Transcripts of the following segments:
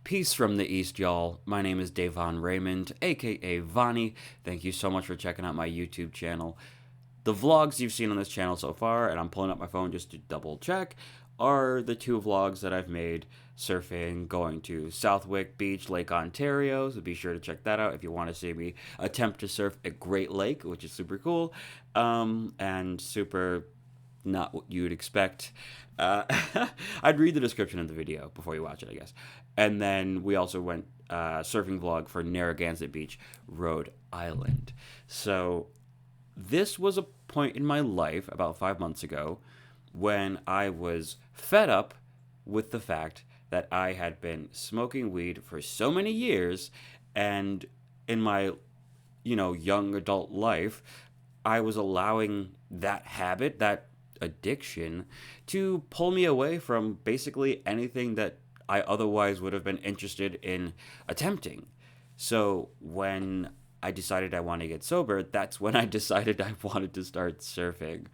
Peace from the East, y'all. My name is Davon Raymond, aka Vonnie. Thank you so much for checking out my YouTube channel. The vlogs you've seen on this channel so far, and I'm pulling up my phone just to double check, are the two vlogs that I've made surfing, going to Southwick Beach, Lake Ontario. So be sure to check that out if you want to see me attempt to surf at Great Lake, which is super cool and super not what you would expect. Uh, I'd read the description of the video before you watch it, I guess. And then we also went surfing vlog for Narragansett Beach, Rhode Island. So this was a point in my life about 5 months ago when I was fed up with the fact that I had been smoking weed for so many years, and in my young adult life, I was allowing that habit, that addiction, to pull me away from basically anything that I otherwise would have been interested in attempting. So when I decided I wanted to get sober, that's when I decided I wanted to start surfing.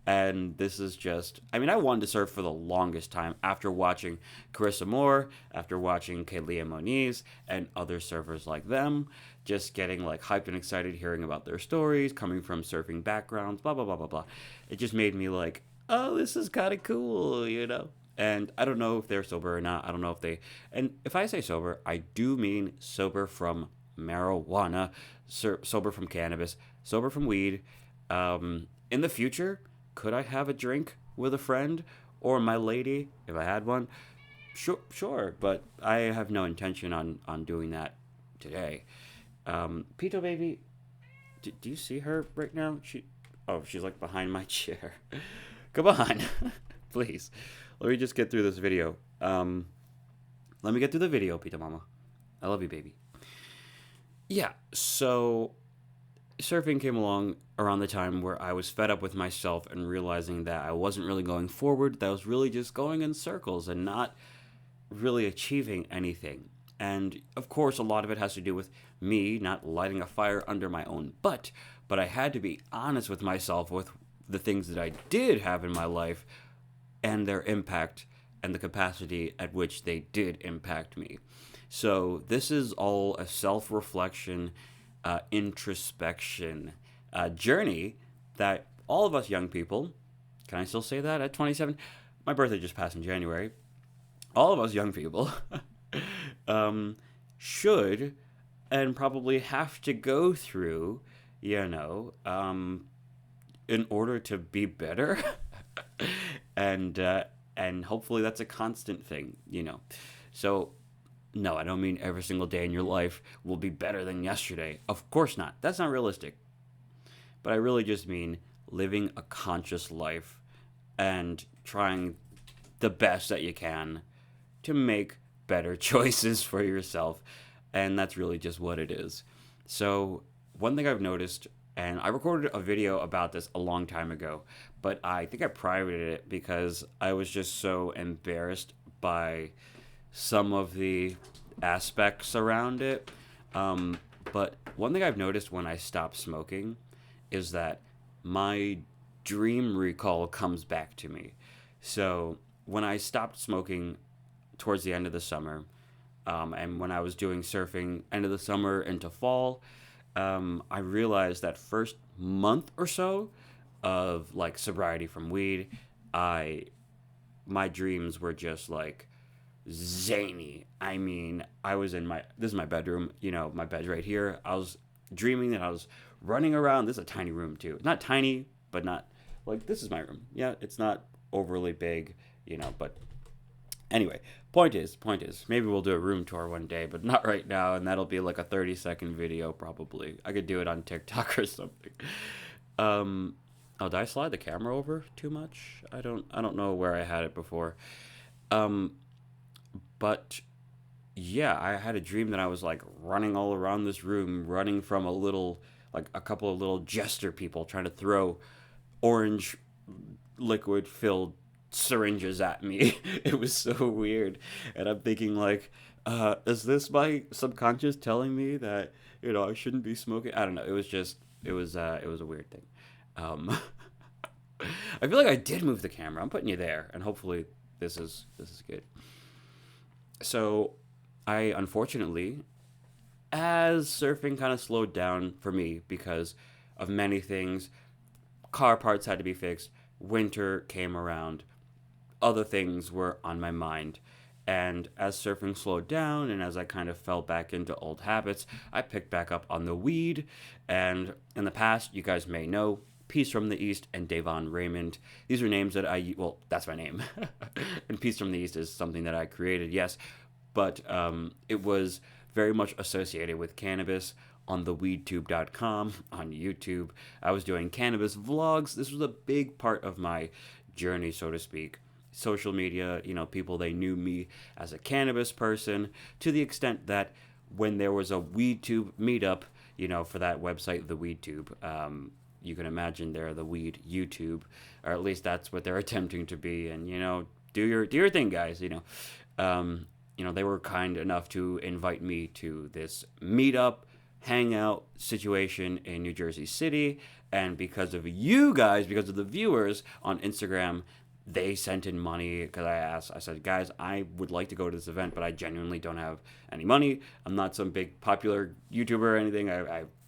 And this is just, I mean, I wanted to surf for the longest time after watching Carissa Moore, after watching Kaylia Moniz, and other surfers like them, just getting like hyped and excited hearing about their stories, coming from surfing backgrounds, blah, blah, blah, blah, blah. It just made me like, oh, this is kind of cool. And I don't know if they're sober or not. I don't know if they, and if I say sober, I do mean sober from marijuana, sober from cannabis, sober from weed. In the future, could I have a drink with a friend or my lady if I had one? Sure, but I have no intention on doing that today. Pito baby, do you see her right now? She's like behind my chair. Come on, please. Let me just get through this video. Let me get through the video, Pito Mama. I love you, baby. Yeah, so surfing came along around the time where I was fed up with myself and realizing that I wasn't really going forward, that I was really just going in circles and not really achieving anything. And of course, a lot of it has to do with me not lighting a fire under my own butt, but I had to be honest with myself with the things that I did have in my life and their impact and the capacity at which they did impact me. So this is all a self-reflection, introspection journey that all of us young people, can I still say that at 27? My birthday just passed in January. All of us young people should and probably have to go through, in order to be better. and hopefully that's a constant thing. So no, I don't mean every single day in your life will be better than yesterday. Of course not. That's not realistic. But I really just mean living a conscious life and trying the best that you can to make better choices for yourself. And that's really just what it is. So one thing I've noticed, and I recorded a video about this a long time ago, but I think I privated it because I was just so embarrassed by some of the aspects around it. But one thing I've noticed when I stop smoking is that my dream recall comes back to me. So when I stopped smoking towards the end of the summer, and when I was doing surfing end of the summer into fall, I realized that first month or so of like sobriety from weed, my dreams were just like zany. I mean, this is my bedroom, my bed's right here. I was dreaming that I was running around. This is a tiny room too. It's not tiny, but not like, this is my room. Yeah, it's not overly big, but anyway, point is, maybe we'll do a room tour one day, but not right now, and that'll be like a 30-second video probably. I could do it on TikTok or something. Did I slide the camera over too much? I don't know where I had it before. But yeah, I had a dream that I was like running all around this room, running from a couple of little jester people trying to throw orange liquid filled syringes at me. It was so weird. And I'm thinking like, is this my subconscious telling me that, I shouldn't be smoking? I don't know. It was a weird thing. I feel like I did move the camera. I'm putting you there, and hopefully this is good. So I unfortunately, as surfing kind of slowed down for me because of many things, car parts had to be fixed, winter came around, other things were on my mind. And as surfing slowed down and as I kind of fell back into old habits, I picked back up on the weed. And in the past, you guys may know, Peace from the East and Davon Raymond. These are names that well, that's my name. And Peace from the East is something that I created, yes. But it was very much associated with cannabis on the weedtube.com, on YouTube. I was doing cannabis vlogs. This was a big part of my journey, so to speak. Social media, people, they knew me as a cannabis person to the extent that when there was a WeedTube meetup, for that website, the WeedTube, you can imagine they're the Weed YouTube, or at least that's what they're attempting to be. And, do your thing, guys, they were kind enough to invite me to this meetup, hangout situation in New Jersey City. And because of you guys, because of the viewers on Instagram, they sent in money because I said, guys, I would like to go to this event, but I genuinely don't have any money. I'm not some big popular YouTuber or anything.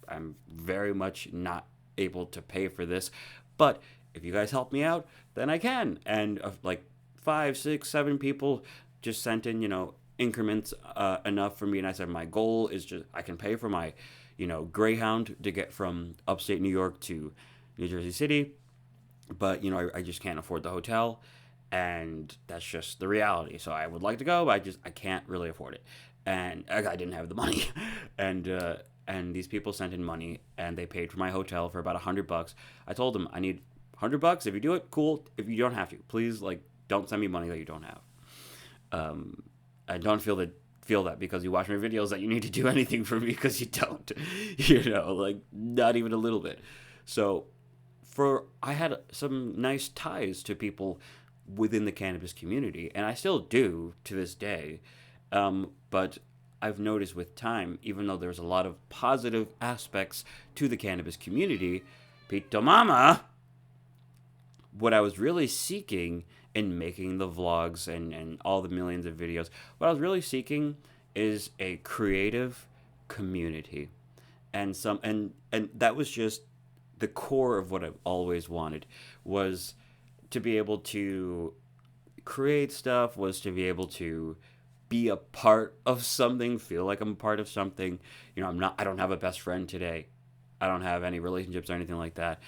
I'm very much not able to pay for this. But if you guys help me out, then I can. And like 5, 6, 7 people just sent in, increments enough for me. And I said, my goal is just I can pay for my, Greyhound to get from upstate New York to New Jersey City. But, I just can't afford the hotel. And that's just the reality. So I would like to go, but I can't really afford it. And I didn't have the money. And these people sent in money and they paid for my hotel for about $100. I told them I need $100. If you do it, cool. If you don't have to, please, don't send me money that you don't have. I don't feel that because you watch my videos that you need to do anything for me, because you don't. Not even a little bit. So I had some nice ties to people within the cannabis community, and I still do to this day. But I've noticed with time, even though there's a lot of positive aspects to the cannabis community, Pito Mama, what I was really seeking in making the vlogs and all the millions of videos, what I was really seeking is a creative community. And that was just the core of what I've always wanted, was to be able to create stuff, was to be able to be a part of something, feel like I'm a part of something. I don't have a best friend today. I don't have any relationships or anything like that.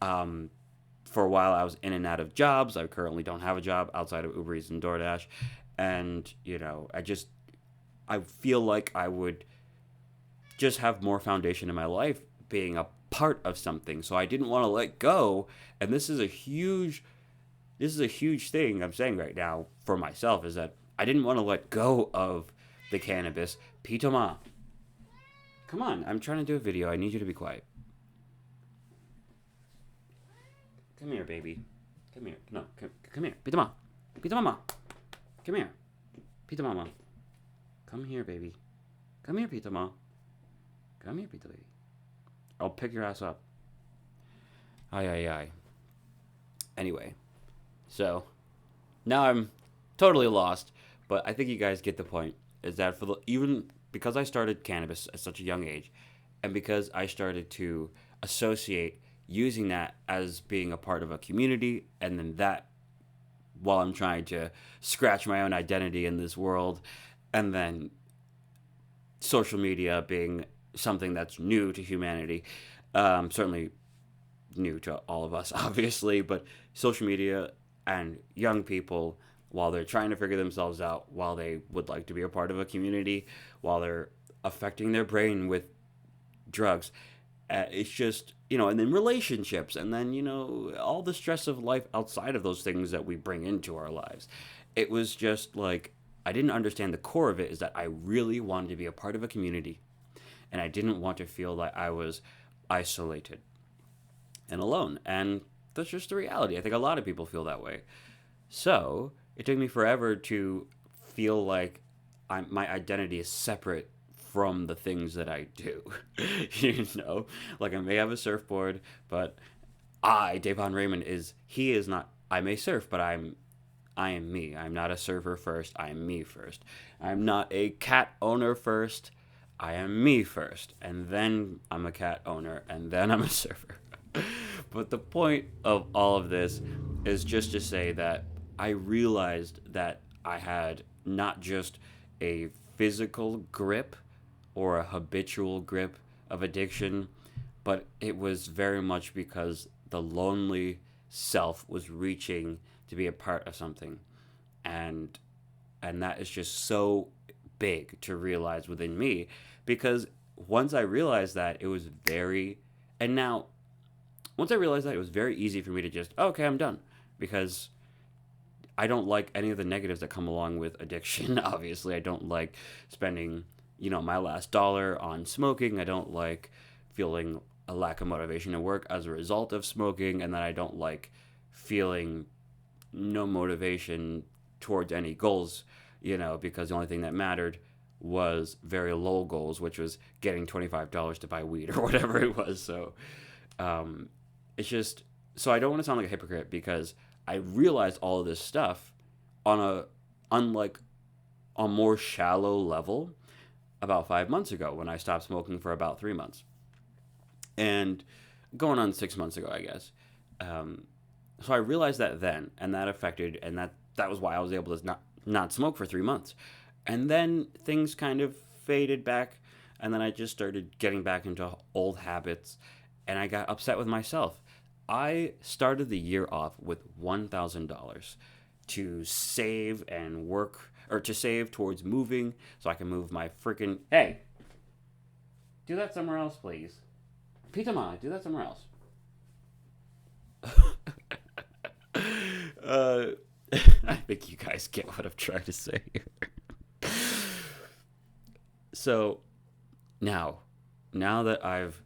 For a while, I was in and out of jobs. I currently don't have a job outside of Uber Eats and DoorDash. And, I feel like I would just have more foundation in my life being a part of something. So I didn't want to let go. And this is a huge thing I'm saying right now for myself, is that I didn't want to let go of the cannabis. Pitoma, come on, I'm trying to do a video. I need you to be quiet. Come here, baby. Come here. No, come here. Pitoma. Pitoma. Come here. Pitoma. Come here, baby. Come here, Pitoma. Come here, Pita baby. I'll pick your ass up. Aye. Anyway, so now I'm totally lost, but I think you guys get the point. Is that even because I started cannabis at such a young age, and because I started to associate using that as being a part of a community, and then that while I'm trying to scratch my own identity in this world, and then social media being something that's new to humanity, certainly new to all of us, obviously, but social media and young people, while they're trying to figure themselves out, while they would like to be a part of a community, while they're affecting their brain with drugs, it's just, and then relationships, and then, all the stress of life outside of those things that we bring into our lives. It was just like, I didn't understand the core of it, is that I really wanted to be a part of a community, and I didn't want to feel like I was isolated and alone. And that's just the reality. I think a lot of people feel that way. So it took me forever to feel like my identity is separate from the things that I do. Like I may have a surfboard, but Davon Raymond he is not. I may surf, but I'm I am me. I'm not a server first. I am me first. I'm not a cat owner first. I am me first. And then I'm a cat owner. And then I'm a server. But the point of all of this is just to say that I realized that I had not just a physical grip or a habitual grip of addiction, but it was very much because the lonely self was reaching to be a part of something. And that is just so big to realize within me, because once I realized that, it was very and now once I realized that, it was very easy for me to just, oh, okay, I'm done, because I don't like any of the negatives that come along with addiction. Obviously, I don't like spending, my last dollar on smoking. I don't like feeling a lack of motivation to work as a result of smoking, and then I don't like feeling no motivation towards any goals, because the only thing that mattered was very low goals, which was getting $25 to buy weed or whatever it was. So, it's just, so I don't want to sound like a hypocrite, because I realized all of this stuff on a more shallow level about 5 months ago, when I stopped smoking for about 3 months, and going on 6 months ago, I guess. So I realized that then, and that affected, and that was why I was able to not smoke for 3 months. And then things kind of faded back, and then I just started getting back into old habits, and I got upset with myself. I started the year off with $1,000 to save and work, or to save towards moving, so I can move my freaking. Hey, do that somewhere else, please. Peter Ma, do that somewhere else. I think you guys get what I'm trying to say here. So now that I've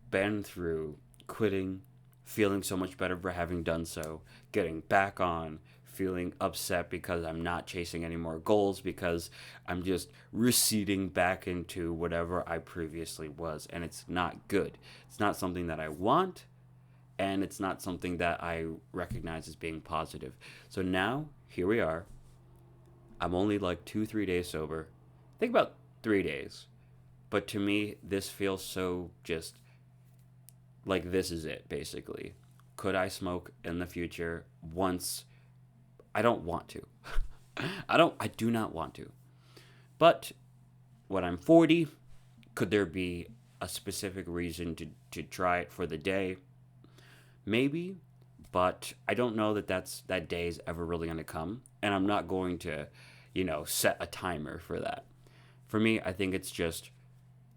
been through quitting, feeling so much better for having done so, getting back on, feeling upset because I'm not chasing any more goals, because I'm just receding back into whatever I previously was, and it's not good. It's not something that I want, and it's not something that I recognize as being positive. So now, here we are. I'm only like 2-3 days sober. Think about 3 days. But to me, this feels so just like this is it, basically. Could I smoke in the future once? I don't want to. I do not want to. But when I'm 40, could there be a specific reason to try it for the day? Maybe, but I don't know that day is ever really going to come, and I'm not going to, set a timer for that. For me, I think it's just,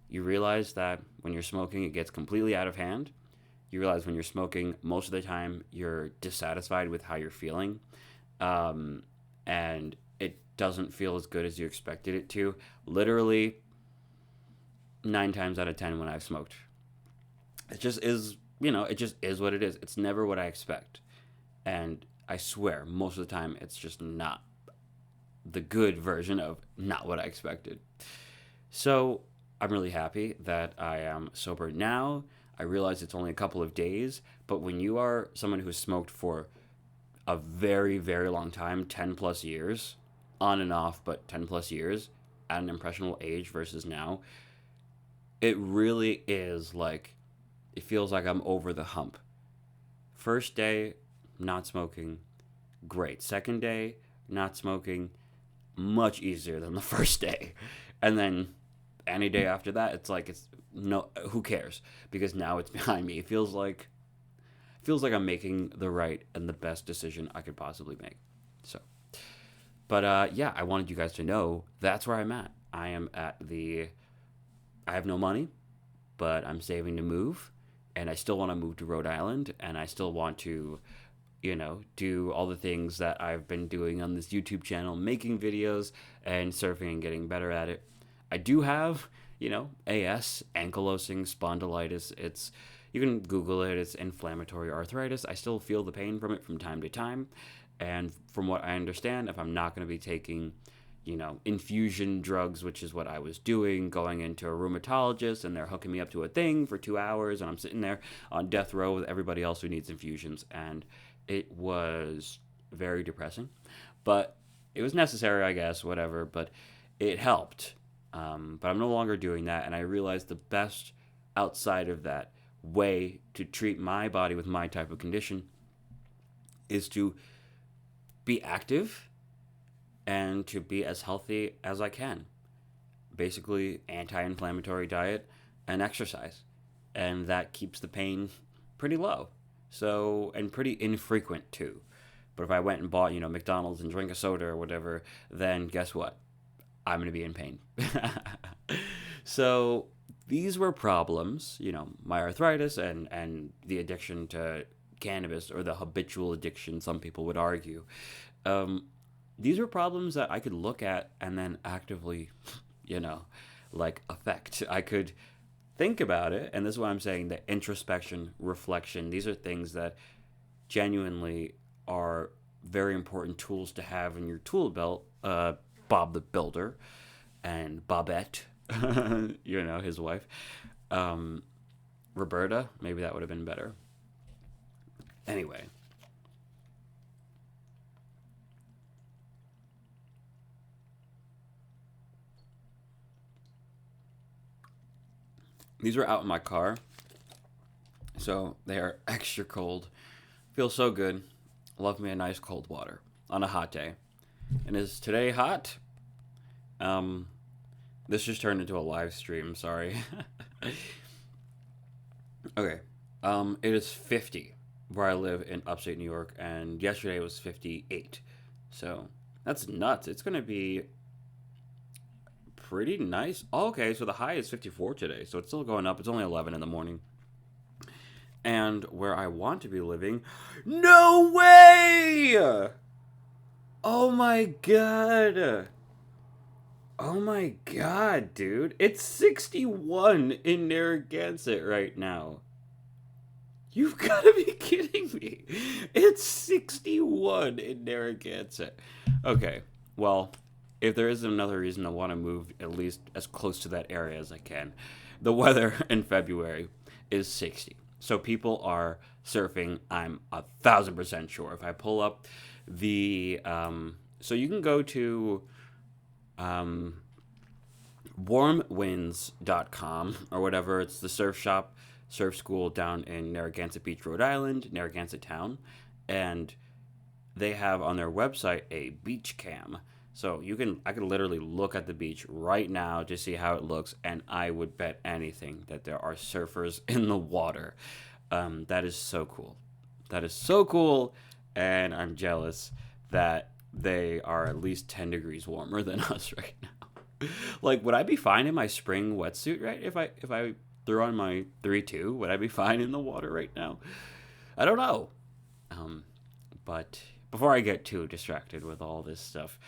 you realize that when you're smoking, it gets completely out of hand. You realize when you're smoking, most of the time you're dissatisfied with how you're feeling, and it doesn't feel as good as you expected it to. Literally, 9 times out of 10 when I've smoked, it just is. It just is what it is. It's never what I expect. And I swear, most of the time, it's just not the good version of not what I expected. So I'm really happy that I am sober now. I realize it's only a couple of days, but when you are someone who's smoked for a very, very long time, 10 plus years, on and off, but 10 plus years, at an impressionable age versus now, it really is like, it feels like I'm over the hump. First day, not smoking, great. Second day, not smoking, much easier than the first day. And then any day after that, it's like, it's no, who cares? Because now it's behind me. It feels like I'm making the right and the best decision I could possibly make. So, but yeah, I wanted you guys to know that's where I'm at. I have no money, but I'm saving to move. And I still want to move to Rhode Island, and I still want to, do all the things that I've been doing on this YouTube channel, making videos and surfing and getting better at it. I do have, AS, ankylosing spondylitis. You can Google it. It's inflammatory arthritis. I still feel the pain from it from time to time. And from what I understand, if I'm not going to be taking infusion drugs, which is what I was doing, going into a rheumatologist, and they're hooking me up to a thing for 2 hours, and I'm sitting there on death row with everybody else who needs infusions, and it was very depressing. But it was necessary, I guess, whatever. But it helped. But I'm no longer doing that, and I realized the best outside of that way to treat my body with my type of condition is to be active and to be as healthy as I can. Basically, anti-inflammatory diet and exercise, and that keeps the pain pretty low. So, and pretty infrequent too. But if I went and bought, McDonald's and drank a soda or whatever, then guess what? I'm going to be in pain. So these were problems, my arthritis and the addiction to cannabis, or the habitual addiction, some people would argue. Um, these were problems that I could look at and then actively, you know, affect. I could think about it, and this is why I'm saying that introspection, reflection, these are things that genuinely are very important tools to have in your tool belt. Bob the Builder and Bobette, his wife, um, Roberta, maybe that would have been better. Anyway, these were out in my car, so they are extra cold. Feels so good. Love me a nice cold water on a hot day. And is today hot? Um, this just turned into a live stream. Sorry. Okay. It is 50 where I live in upstate New York, and yesterday it was 58. So that's nuts. It's gonna be pretty nice. Oh, okay, so the high is 54 today, so it's still going up. It's only 11 in the morning. And where I want to be living, no way! Oh my god. Oh my god, dude. It's 61 in Narragansett right now. You've got to be kidding me. It's 61 in Narragansett. Okay, well, if there is another reason I want to move at least as close to that area as I can, the weather in February is 60. So people are surfing, I'm 1,000% sure. If I pull up so you can go to um, warmwinds.com or whatever. It's the surf shop, surf school down in Narragansett Beach, Rhode Island, Narragansett Town. And they have on their website a beach cam. So I could literally look at the beach right now to see how it looks, and I would bet anything that there are surfers in the water. That is so cool. That is so cool, and I'm jealous that they are at least 10 degrees warmer than us right now. Would I be fine in my spring wetsuit, right? If I threw on my 3-2, would I be fine in the water right now? I don't know. But before I get too distracted with all this stuff,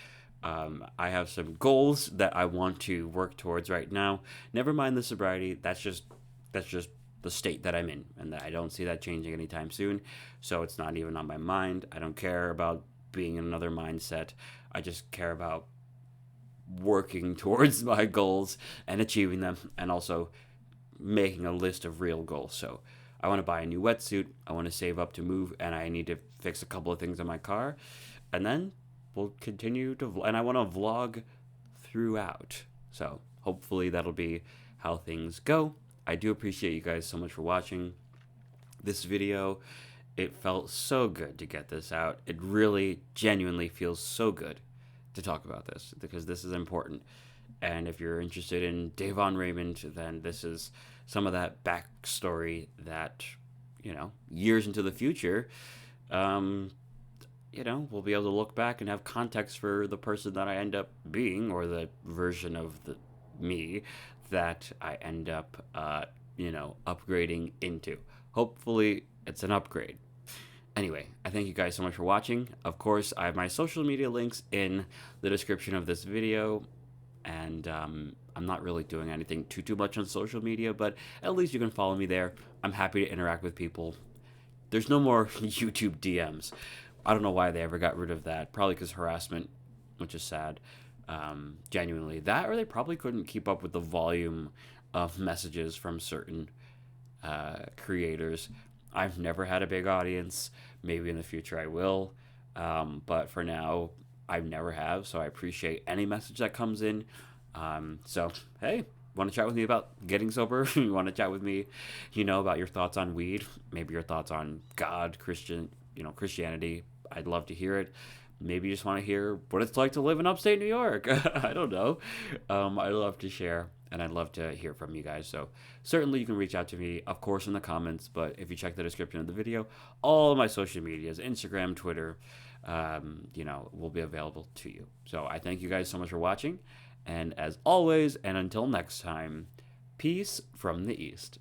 I have some goals that I want to work towards right now. Never mind the sobriety. That's just the state that I'm in, and that I don't see that changing anytime soon. So it's not even on my mind. I don't care about being in another mindset. I just care about working towards my goals and achieving them, and also making a list of real goals. So I want to buy a new wetsuit. I want to save up to move, and I need to fix a couple of things in my car, and then we'll continue to. And I want to vlog throughout. So hopefully that'll be how things go. I do appreciate you guys so much for watching this video. It felt so good to get this out. It really, genuinely feels so good to talk about this, because this is important. And if you're interested in Davon Raymond, then this is some of that backstory that, years into the future, we'll be able to look back and have context for the person that I end up being, or the version of me that I end up, upgrading into. Hopefully, it's an upgrade. Anyway, I thank you guys so much for watching. Of course, I have my social media links in the description of this video, and I'm not really doing anything too much on social media, but at least you can follow me there. I'm happy to interact with people. There's no more YouTube DMs. I don't know why they ever got rid of that. Probably because harassment, which is sad. Genuinely. That, or they probably couldn't keep up with the volume of messages from certain creators. I've never had a big audience. Maybe in the future I will. But for now, I never have, so I appreciate any message that comes in. So, hey, want to chat with me about getting sober? You want to chat with me, about your thoughts on weed, maybe your thoughts on God, Christianity. I'd love to hear it. Maybe you just want to hear what it's like to live in upstate New York. I don't know. I love to share, and I'd love to hear from you guys. So certainly you can reach out to me, of course, in the comments. But if you check the description of the video, all of my social medias, Instagram, Twitter, will be available to you. So I thank you guys so much for watching. And as always, and until next time, peace from the East.